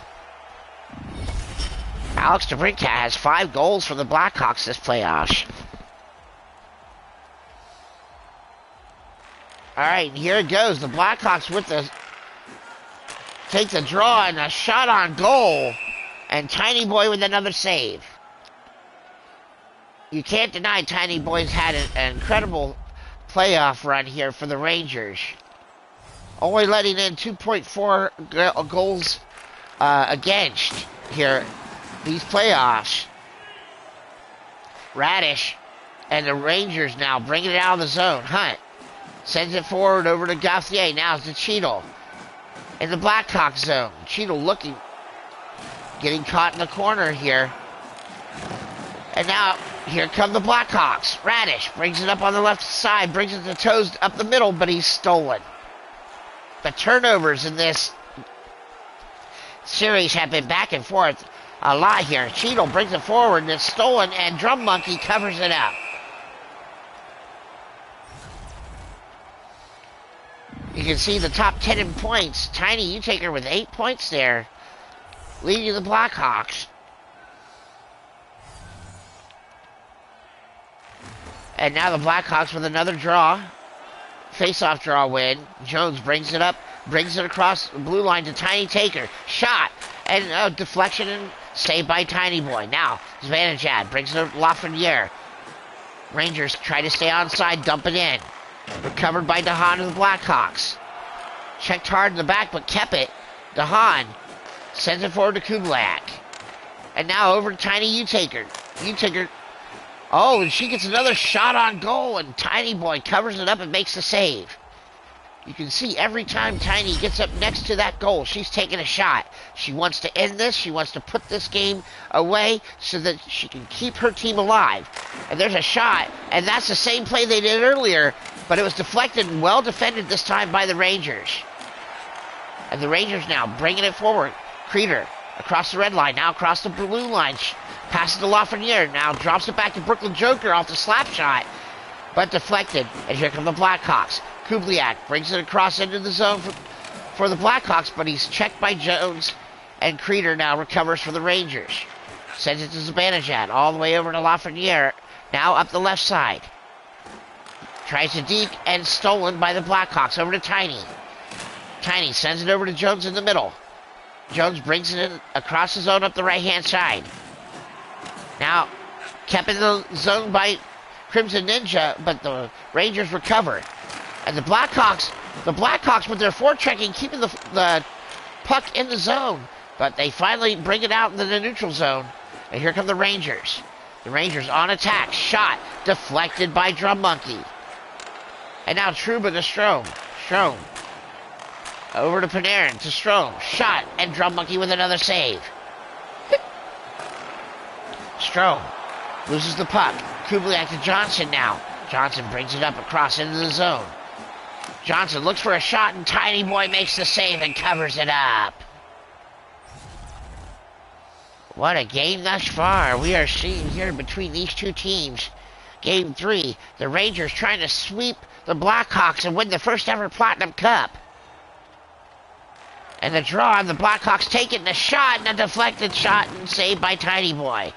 Alex DeBrincat has 5 goals for the Blackhawks this playoffs. Alright, and here it goes. The Blackhawks with the... take the draw and a shot on goal. And Tiny Boy with another save. You can't deny Tiny Boy's had an incredible playoff run here for the Rangers. Only letting in 2.4 goals against here these playoffs. Radish and the Rangers now bringing it out of the zone. Hunt sends it forward over to Gauthier. Now it's to Cheadle in the Blackhawks zone. Cheadle looking, getting caught in the corner here. And now here come the Blackhawks. Radish brings it up on the left side, brings it to toes up the middle, but he's stolen. The turnovers in this series have been back and forth a lot here. Cheadle brings it forward and it's stolen, and Drum Monkey covers it up. You can see the top 10 in points. Tiny Utaker with 8 points there, leading the Blackhawks. And now the Blackhawks with another draw. Face-off draw win. Jones brings it up, brings it across the blue line to Tiny Taker. Shot, and deflection and saved by Tiny Boy. Now, Zvanajad brings it to Lafreniere. Rangers try to stay onside, dump it in. Recovered by DeHaan of the Blackhawks. Checked hard in the back, but kept it. DeHaan sends it forward to Kublak. And now over to Tiny Utaker. Utaker. Oh, and she gets another shot on goal, and Tiny Boy covers it up and makes the save. You can see every time Tiny gets up next to that goal, she's taking a shot. She wants to end this. She wants to put this game away so that she can keep her team alive. And there's a shot, and that's the same play they did earlier, but it was deflected and well defended this time by the Rangers. And the Rangers now bringing it forward. Creeder across the red line, now across the blue line. Passes to Lafreniere, now drops it back to Brooklyn Joker off the slap shot, but deflected. And here come the Blackhawks. Kubliak brings it across into the zone for the Blackhawks, but he's checked by Jones, and Creeder now recovers for the Rangers. Sends it to Zibanejad, all the way over to Lafreniere, now up the left side. Tries to deke, and stolen by the Blackhawks, over to Tiny. Tiny sends it over to Jones in the middle. Jones brings it in across the zone up the right-hand side. Now, kept in the zone by Crimson Ninja, but the Rangers recover. And the Blackhawks with their forechecking, keeping the puck in the zone. But they finally bring it out into the neutral zone. And here come the Rangers. The Rangers on attack. Shot deflected by Drum Monkey. And now Trouba to Strome. Strome. Over to Panarin to Strome. Shot, and Drum Monkey with another save. Strome loses the puck. Kubliak to Johnson now. Johnson brings it up across into the zone. Johnson looks for a shot, and Tiny Boy makes the save and covers it up. What a game thus far we are seeing here between these two teams. Game 3, the Rangers trying to sweep the Blackhawks and win the first ever Platinum Cup. And the draw, and the Blackhawks take it, and a shot, and a deflected shot, and saved by Tiny Boy.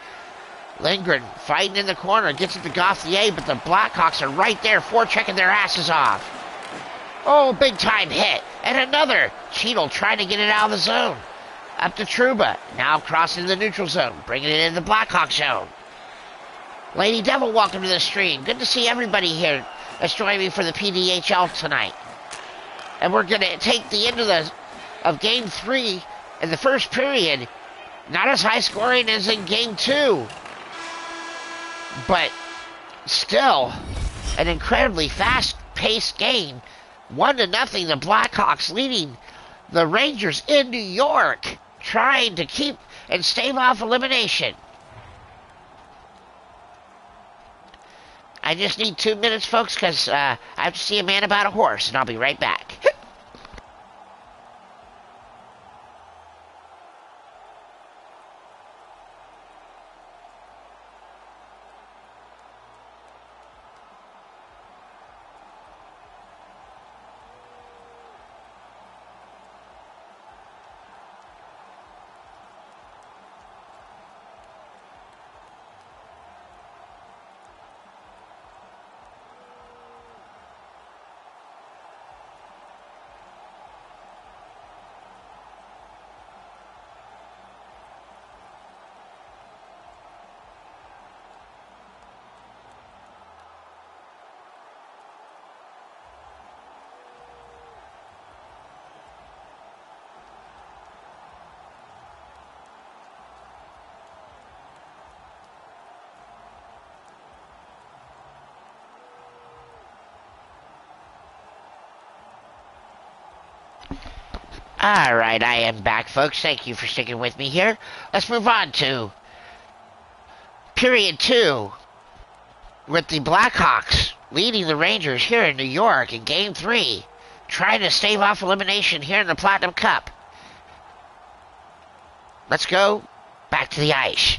Lindgren fighting in the corner, gets it to Gauthier, but the Blackhawks are right there, forechecking their asses off. Oh, big time hit, and another. Cheadle trying to get it out of the zone. Up to Trouba, now crossing the neutral zone, bringing it in the Blackhawk zone. Lady Devil, welcome to the stream. Good to see everybody here that's joining me for the PDHL tonight. And we're going to take the end of Game 3 in the first period. Not as high scoring as in Game 2. But still, an incredibly fast-paced game. 1-0, the Blackhawks leading The Rangers in New York trying to keep and stave off elimination. I just need 2 minutes, folks, because I have to see a man about a horse, and I'll be right back. Alright, I am back, folks. Thank you for sticking with me here. Let's move on to period 2 with the Blackhawks leading the Rangers here in New York in Game 3, trying to stave off elimination here in the Platinum Cup. Let's go back to the ice.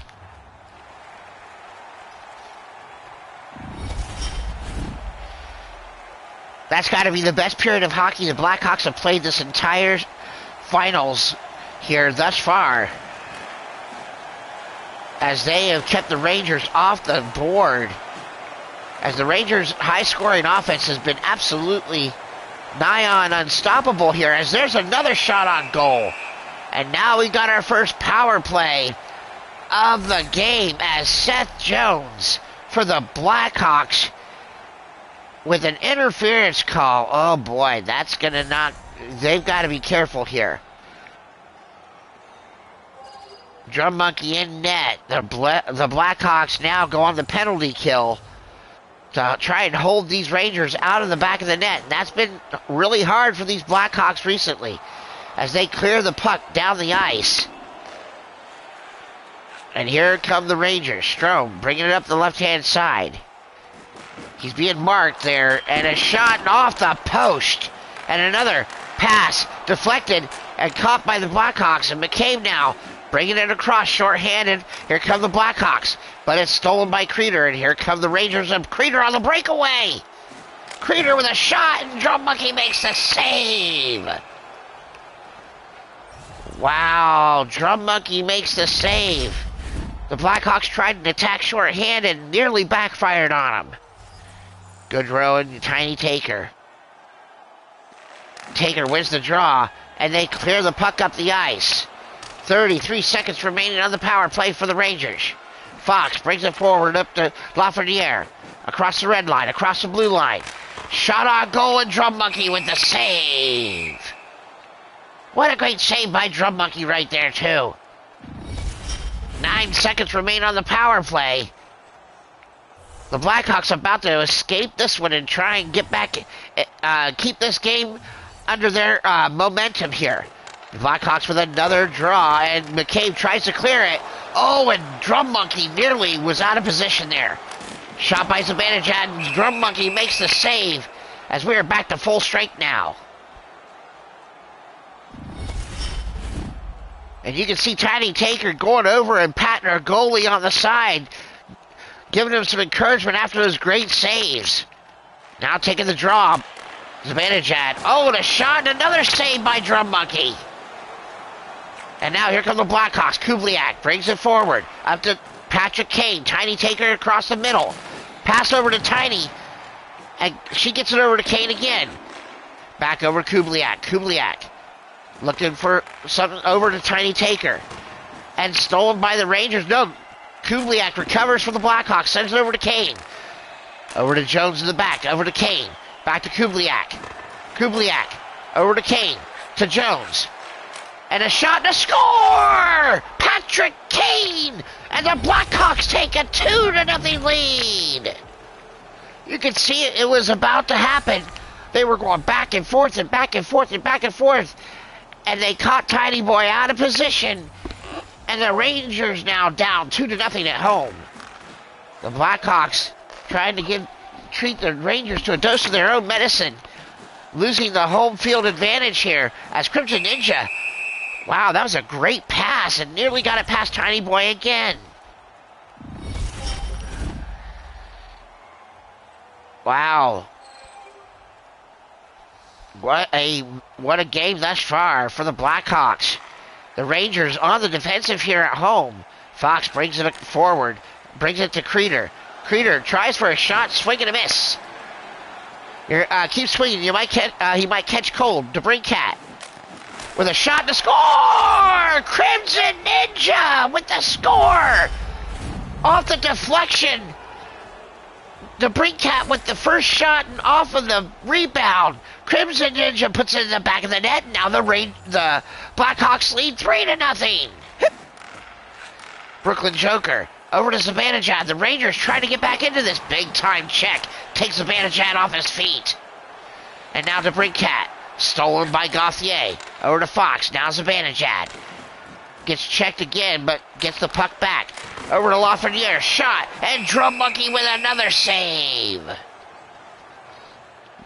That's got to be the best period of hockey the Blackhawks have played this entire finals here thus far, as they have kept the Rangers off the board, as the Rangers' high-scoring offense has been absolutely nigh on unstoppable here, as there's another shot on goal. And now we got our first power play of the game as Seth Jones for the Blackhawks with an interference call. Oh boy, that's gonna not... They've got to be careful here. Drum Monkey in net. The Blackhawks now go on the penalty kill to try and hold these Rangers out of the back of the net. And that's been really hard for these Blackhawks recently, as they clear the puck down the ice. And here come the Rangers. Strome bringing it up the left-hand side. He's being marked there, and a shot off the post. And another pass deflected and caught by the Blackhawks. And McCabe now bringing it across short-handed. Here come the Blackhawks, but it's stolen by Creeder. And here come the Rangers, and Creeder on the breakaway. Creeder with a shot, and Drum Monkey makes the save. Wow, Drum Monkey makes the save. The Blackhawks tried an attack short-handed and nearly backfired on him. Goodrow and Tiny Taker. Taker wins the draw, and they clear the puck up the ice. 33 seconds remaining on the power play for the Rangers. Fox brings it forward up to Lafreniere. Across the red line, across the blue line. Shot on goal, and Drum Monkey with the save. What a great save by Drum Monkey right there, too. 9 seconds remain on the power play. The Blackhawks about to escape this one and try and get back, keep this game under their momentum here. The Blackhawks with another draw, and McCabe tries to clear it. Oh, and Drum Monkey nearly was out of position there. Shot by Zibanejad, and Drum Monkey makes the save as we are back to full strength now. And you can see Tiny Taker going over and patting our goalie on the side, giving him some encouragement after those great saves. Now taking the draw, Zibanejad. Oh, and a shot, and another save by Drum Monkey. And now here come the Blackhawks. Kubliak brings it forward, up to Patrick Kane. Tiny Taker across the middle. Pass over to Tiny, and she gets it over to Kane again. Back over to Kubliak. Kubliak looking for something over to Tiny Taker. And stolen by the Rangers. No, Kubliak recovers from the Blackhawks, sends it over to Kane. Over to Jones in the back, over to Kane. Back to Kubliak. Kubliak, over to Kane, to Jones. And a shot to score! Patrick Kane! And the Blackhawks take a 2-0 lead. You could see it was about to happen. They were going back and forth and back and forth and back and forth. and they caught Tiny Boy out of position, and the Rangers now down 2-0 at home. The Blackhawks trying to treat the Rangers to a dose of their own medicine, losing the home field advantage here as Crimson Ninja. Wow, that was a great pass and nearly got it past Tiny Boy again. Wow. What a game thus far for the Blackhawks. The Rangers on the defensive here at home. Fox brings it forward, brings it to Creeder. Creeder tries for a shot, swing and a miss. Keep swinging. He might catch cold. DeBrincat with a shot to score. Crimson Ninja with the score off the deflection. DeBrincat with the first shot and off of the rebound. Crimson Ninja puts it in the back of the net. Now the Blackhawks lead 3-0. Brooklyn Joker over to Zibanejad. The Rangers trying to get back into this big-time check. Takes Zibanejad off his feet. And now DeBrincat. Stolen by Gauthier. Over to Fox. Now Zibanejad. Gets checked again, but gets the puck back. Over to Lafreniere. Shot. And Drum Monkey with another save.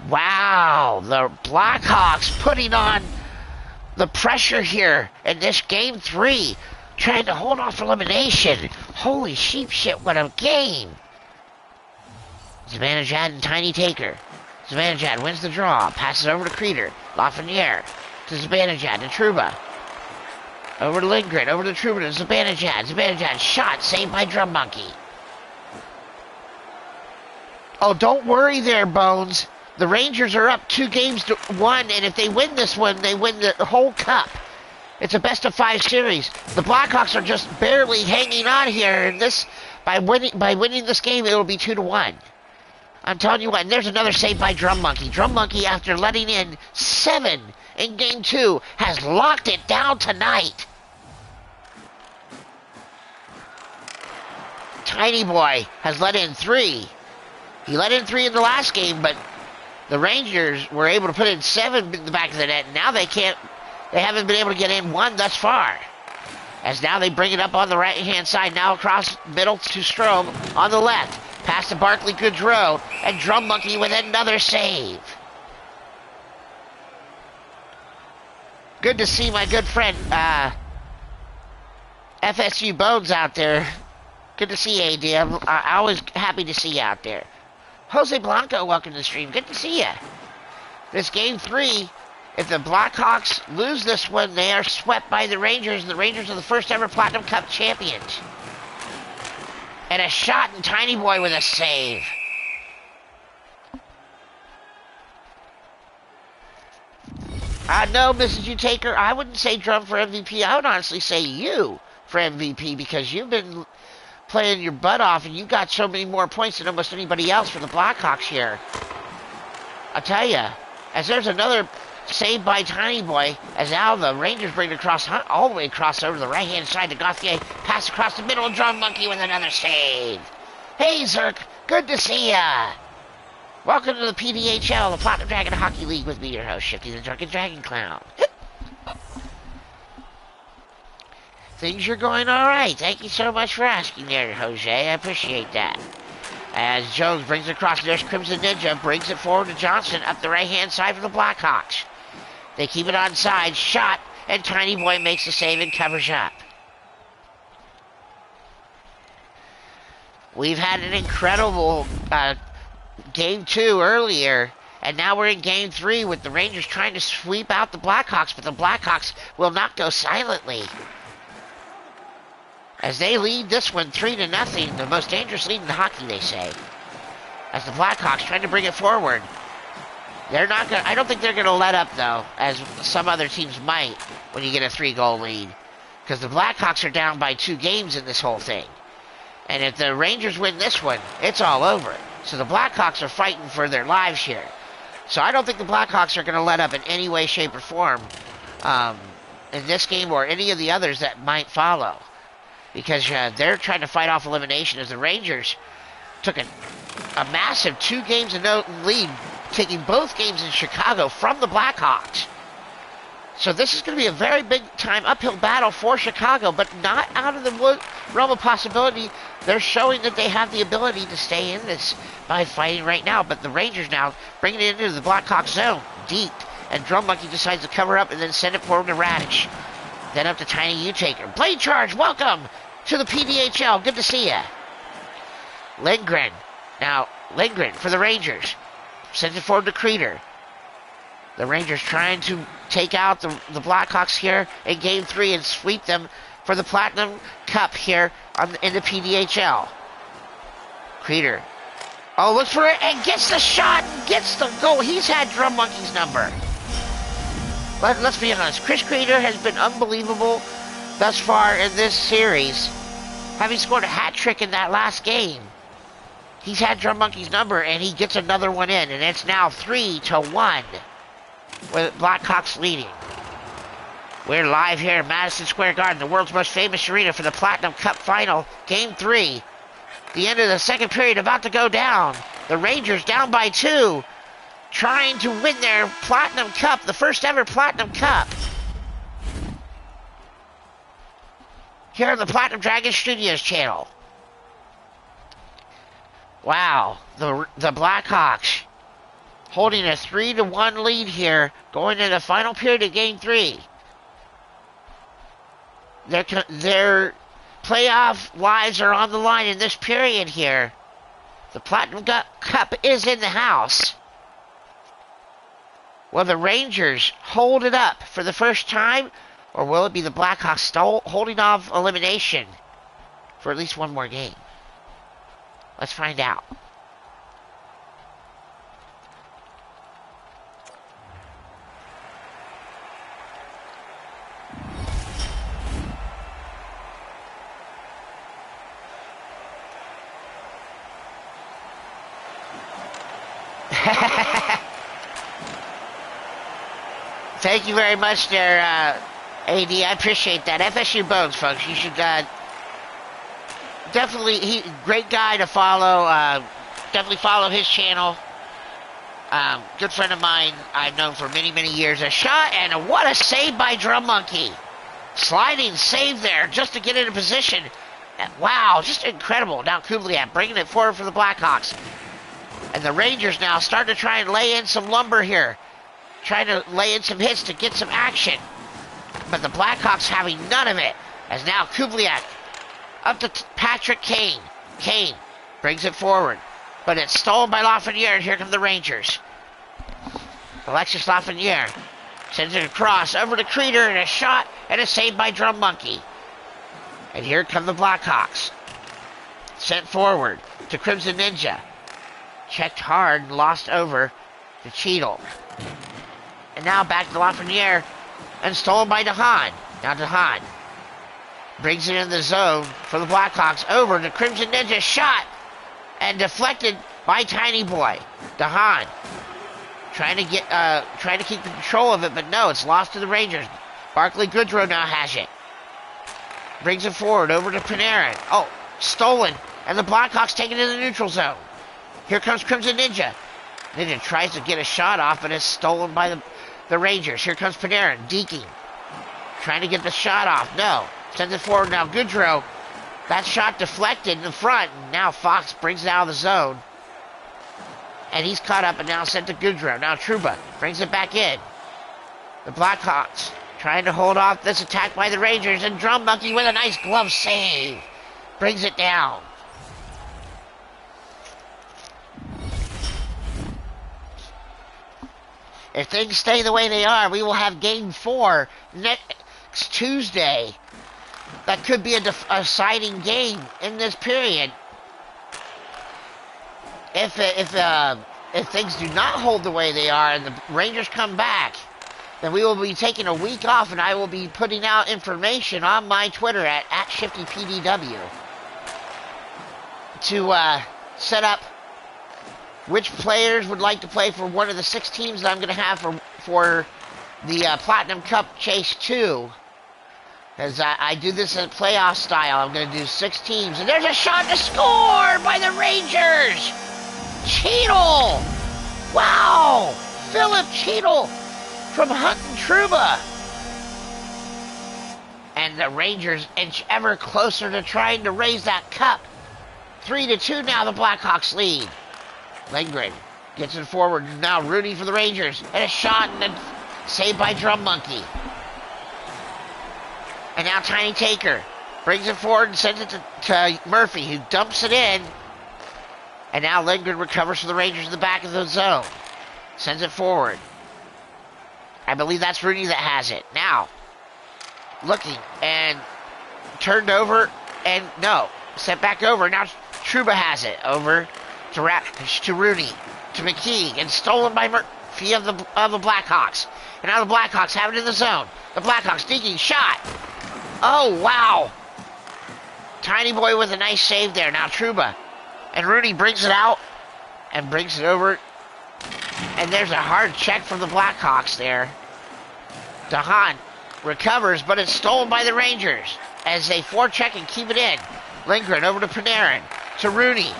Wow. The Blackhawks putting on the pressure here in this game 3. Trying to hold off elimination. Holy sheep shit, what a game. Zibanejad and Tiny Taker. Zibanejad wins the draw. Passes over to Creeder. Lafreniere to Zibanejad to Trouba. Over to Lindgren. Over to Trouba to Zibanejad. Zibanejad shot. Saved by Drum Monkey. Oh, don't worry there, Bones. The Rangers are up 2-1, and if they win this one, they win the whole cup. It's a best-of-5 series. The Blackhawks are just barely hanging on here, and by winning this game, it'll be 2-1. I'm telling you what, and there's another save by Drum Monkey. Drum Monkey, after letting in 7 in Game 2, has locked it down tonight. Tiny Boy has let in 3. He let in 3 in the last game, but the Rangers were able to put in 7 in the back of the net, and now they haven't been able to get in 1 thus far. As now they bring it up on the right-hand side, now across middle to Strome on the left. Pass to Barclay Goodrow, and Drum Monkey with another save. Good to see my good friend, FSU Bones out there. Good to see you, AD. I'm always happy to see you out there. Jose Blanco, welcome to the stream. Good to see you. This game 3, if the Blackhawks lose this one, they are swept by the Rangers. The Rangers are the first ever Platinum Cup champions. And a shot, and Tiny Boy with a save. No, Mrs. You Taker, I wouldn't say Drum for MVP. I would honestly say you for MVP, because you've been playing your butt off, and you got so many more points than almost anybody else for the Blackhawks here. I'll tell you, as there's another save by Tiny Boy, as now the Rangers bring it across, all the way across over the right-hand side to Gauthier. Pass across the middle, and Drum Monkey with another save. Hey, Zerk, good to see ya. Welcome to the PDHL, the Platinum Dragon Hockey League, with me, your host, Shifty the Drunken Dragon Clown. Things are going all right. Thank you so much for asking there, Jose. I appreciate that. As Jones brings it across, there's Crimson Ninja, brings it forward to Johnson, up the right-hand side for the Blackhawks. They keep it onside, shot, and Tiny Boy makes the save and covers up. We've had an incredible Game 2 earlier, and now we're in Game 3 with the Rangers trying to sweep out the Blackhawks, but the Blackhawks will not go silently. As they lead this one 3-0, the most dangerous lead in hockey, they say. As the Blackhawks trying to bring it forward. I don't think they're going to let up, though, as some other teams might when you get a 3-goal lead. Because the Blackhawks are down by 2 games in this whole thing. And if the Rangers win this one, it's all over. So the Blackhawks are fighting for their lives here. So I don't think the Blackhawks are going to let up in any way, shape, or form in this game or any of the others that might follow. Because they're trying to fight off elimination, as the Rangers took a massive 2-0 lead, taking both games in Chicago from the Blackhawks. So this is going to be a very big time uphill battle for Chicago, but not out of the realm of possibility. They're showing that they have the ability to stay in this by fighting right now. But the Rangers now bringing it into the Blackhawks zone, deep. And Drum Monkey decides to cover up and then send it forward to Radish. Then up to Tiny U-Taker. Blade Charge, welcome to the PDHL. Good to see ya. Lindgren. Now, Lindgren for the Rangers. Sends it forward to Creeder. The Rangers trying to take out the Blackhawks here in Game 3 and sweep them for the Platinum Cup here in the PDHL. Creeder. Oh, looks for it and gets the shot and gets the goal. He's had Drum Monkey's number. But let's be honest, Chris Creeder has been unbelievable thus far in this series, having scored a hat trick in that last game. He's had Drum Monkey's number, and he gets another one in, and it's now 3-1, with Blackhawks leading. We're live here at Madison Square Garden, the world's most famous arena for the Platinum Cup Final, Game 3. The end of the second period about to go down. The Rangers down by 2, trying to win their Platinum Cup, the first ever Platinum Cup. Here on the Platinum Dragon Studios channel. Wow, the Blackhawks holding a 3-1 lead here, going into the final period of Game 3. Their playoff lives are on the line in this period here. The Platinum Cup is in the house. Will the Rangers hold it up for the first time, or will it be the Blackhawks holding off elimination for at least one more game? Let's find out. Thank you very much there, AD. I appreciate that. FSU Bones, folks. You should definitely, great guy to follow. Definitely follow his channel. Good friend of mine I've known for many, many years. A shot, and what a save by Drum Monkey. Sliding save there just to get into position. Wow, just incredible. Now Kubliak bringing it forward for the Blackhawks. And the Rangers now start to try and lay in some lumber here. Trying to lay in some hits to get some action. But the Blackhawks having none of it. As now Kubliak up to Patrick Kane. Kane brings it forward. But it's stolen by Lafreniere, and here come the Rangers. Alexis Lafreniere sends it across over to Creeder, and a shot and a save by Drum Monkey. And here come the Blackhawks. Sent forward to Crimson Ninja. Checked hard and lost over to Cheadle. And now back to Lafreniere and stolen by DeHaan. Now DeHaan brings it in the zone for the Blackhawks over to Crimson Ninja. Shot and deflected by Tiny Boy. DeHaan trying to keep control of it, but no, it's lost to the Rangers. Barclay Goodrow now has it. Brings it forward over to Panarin. Oh, stolen. And the Blackhawks take it in the neutral zone. Here comes Crimson Ninja. Ninja tries to get a shot off, but it's stolen by the Rangers. Here comes Panarin, deking. Trying to get the shot off. No. Sends it forward now. Goodrow. That shot deflected in the front. Now Fox brings it out of the zone. And he's caught up and now sent to Goodrow. Now Trouba brings it back in. The Blackhawks trying to hold off this attack by the Rangers. And Drum Monkey with a nice glove save brings it down. If things stay the way they are, we will have Game 4 next Tuesday. That could be a deciding game in this period. If things do not hold the way they are and the Rangers come back, then we will be taking a week off, and I will be putting out information on my Twitter at @ShiftyPDW to set up which players would like to play for one of the 6 teams that I'm going to have for the Platinum Cup Chase 2. As I do this in playoff style, I'm going to do 6 teams. And there's a shot to score by the Rangers! Cheadle! Wow! Philip Cheadle from Hunt and Trouba And the Rangers inch ever closer to trying to raise that cup. 3-2 now, the Blackhawks lead. Lindgren gets it forward. Now Rooney for the Rangers. And a shot and then saved by Drum Monkey. And now Tiny Taker brings it forward and sends it to Murphy, who dumps it in. And now Lindgren recovers for the Rangers in the back of the zone. Sends it forward. I believe that's Rooney that has it. Now, looking and turned over and no, sent back over. Now Trouba has it over to Rooney, to McKeague, and stolen by Murphy of the Blackhawks. And now the Blackhawks have it in the zone. The Blackhawks sneaking shot. Oh, wow. Tiny Boy with a nice save there. Now Trouba. And Rooney brings it out and brings it over. And there's a hard check from the Blackhawks there. DeHaan recovers, but it's stolen by the Rangers as they forecheck and keep it in. Lindgren over to Panarin, to Rooney,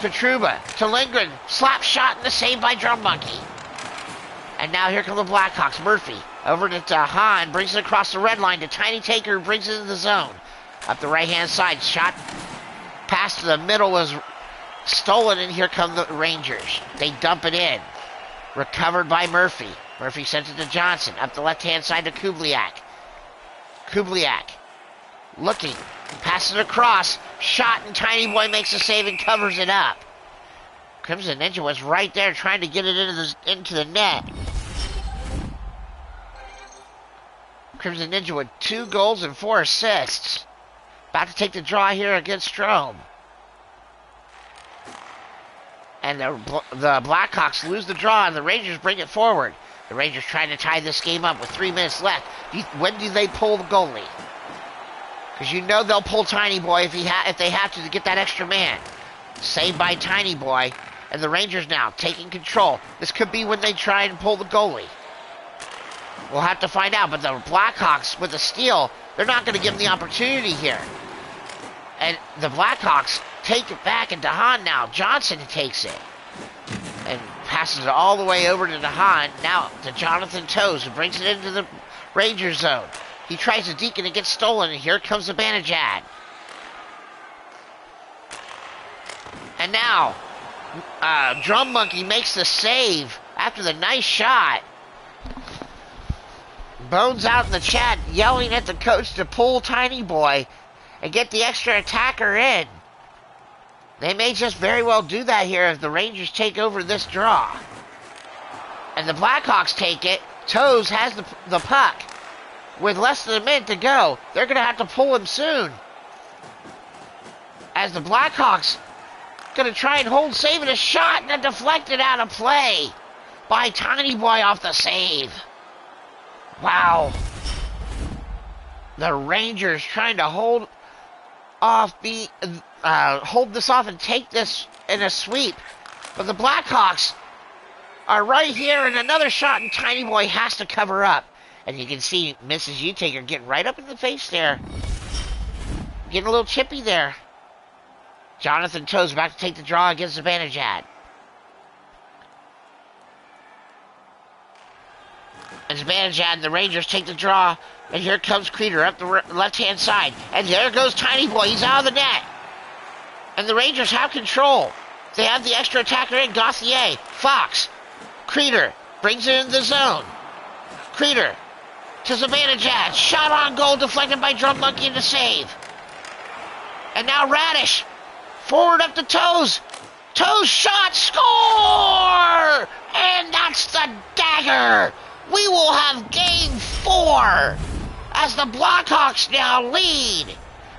to Trouba, to Lindgren. Slap shot and the save by Drum Monkey. And now here come the Blackhawks. Murphy over to DeHaan, brings it across the red line to Tiny Taker, brings it into the zone. Up the right-hand side, shot pass to the middle was stolen, and here come the Rangers. They dump it in. Recovered by Murphy. Murphy sends it to Johnson. Up the left-hand side to Kubliak. Kubliak looking. Passes it across. Shot, and Tiny Boy makes a save and covers it up. Crimson Ninja was right there trying to get it into the net. Crimson Ninja with 2 goals and 4 assists. About to take the draw here against Strome. And the Blackhawks lose the draw, and the Rangers bring it forward. The Rangers trying to tie this game up with 3 minutes left. When do they pull the goalie? Because you know they'll pull Tiny Boy if they have to get that extra man. Saved by Tiny Boy. And the Rangers now taking control. This could be when they try and pull the goalie. We'll have to find out. But the Blackhawks with the steal, they're not going to give them the opportunity here. And the Blackhawks take it back, and DeHaan now. Johnson takes it. And passes it all the way over to DeHaan. Now to Jonathan Toews, who brings it into the Rangers zone. He tries to deke and it gets stolen, and here comes the Zibanejad. And now, Drum Monkey makes the save after the nice shot. Bones out in the chat yelling at the coach to pull Tiny Boy and get the extra attacker in. They may just very well do that here if the Rangers take over this draw. And the Blackhawks take it. Toews has the puck. With less than a minute to go, they're going to have to pull him soon. As the Blackhawks going to try and hold, saving a shot, and then deflected out of play by Tiny Boy off the save. Wow. The Rangers trying to hold this off and take this in a sweep. But the Blackhawks are right here, and another shot, and Tiny Boy has to cover up. And you can see Mrs. U-Taker getting right up in the face there. Getting a little chippy there. Jonathan Toews about to take the draw against Zibanejad. And Zibanejad and the Rangers take the draw. And here comes Creeder up the left-hand side. And there goes Tiny Boy. He's out of the net. And the Rangers have control. They have the extra attacker in, Gauthier. Fox. Creeder brings it in the zone. Creeder to Zibanejad. Shot on goal, deflected by Drum Monkey into save. And now Radish. Forward up to Toews. Toews shot, score! And that's the dagger. We will have game 4 as the Blackhawks now lead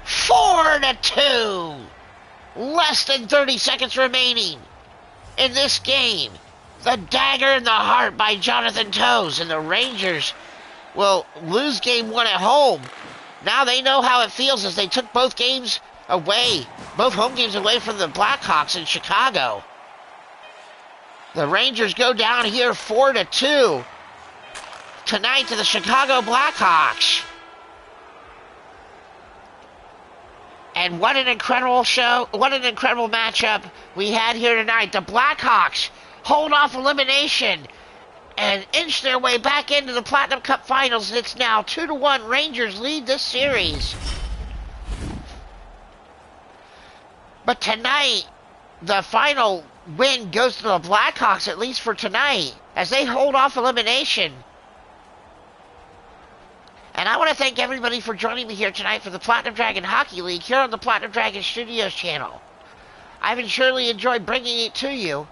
4-2. Less than 30 seconds remaining in this game. The dagger in the heart by Jonathan Toews, and the Rangers will lose game 1 at home. Now they know how it feels as they took both games away, both home games away from the Blackhawks in Chicago. The Rangers go down here 4-2 tonight to the Chicago Blackhawks. And what an incredible show, what an incredible matchup we had here tonight. The Blackhawks hold off elimination and inch their way back into the Platinum Cup Finals. It's now 2-1. Rangers lead this series. But tonight, the final win goes to the Blackhawks, at least for tonight, as they hold off elimination. And I want to thank everybody for joining me here tonight for the Platinum Dragon Hockey League here on the Platinum Dragon Studios channel. I've surely enjoyed bringing it to you,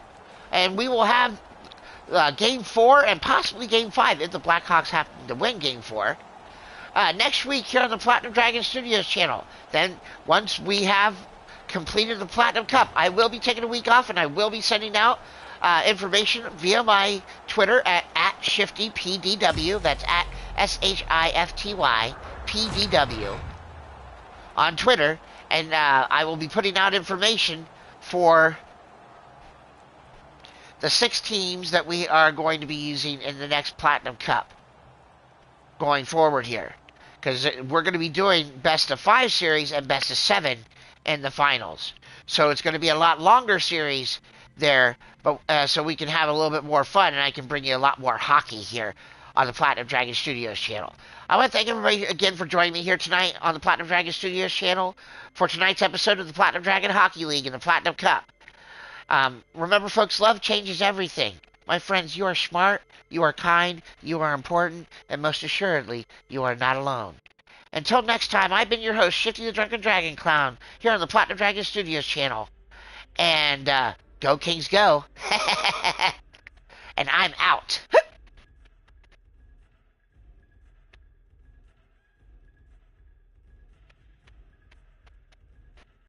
and we will have Game 4 and possibly Game 5 if the Blackhawks happen to win Game 4. Next week here on the Platinum Dragon Studios channel. Then, once we have completed the Platinum Cup, I will be taking a week off, and I will be sending out information via my Twitter at ShiftyPDW. That's at SHIFTYPDW on Twitter. And I will be putting out information for the 6 teams that we are going to be using in the next Platinum Cup going forward here. Because we're going to be doing best of 5 series and best of 7 in the finals. So it's going to be a lot longer series there, but so we can have a little bit more fun, and I can bring you a lot more hockey here on the Platinum Dragon Studios channel. I want to thank everybody again for joining me here tonight on the Platinum Dragon Studios channel for tonight's episode of the Platinum Dragon Hockey League and the Platinum Cup. Remember, folks, love changes everything. My friends, you are smart, you are kind, you are important, and most assuredly, you are not alone. Until next time, I've been your host, Shifty the Drunken Dragon Clown, here on the Platinum Dragon Studios channel. And, go Kings go. And I'm out.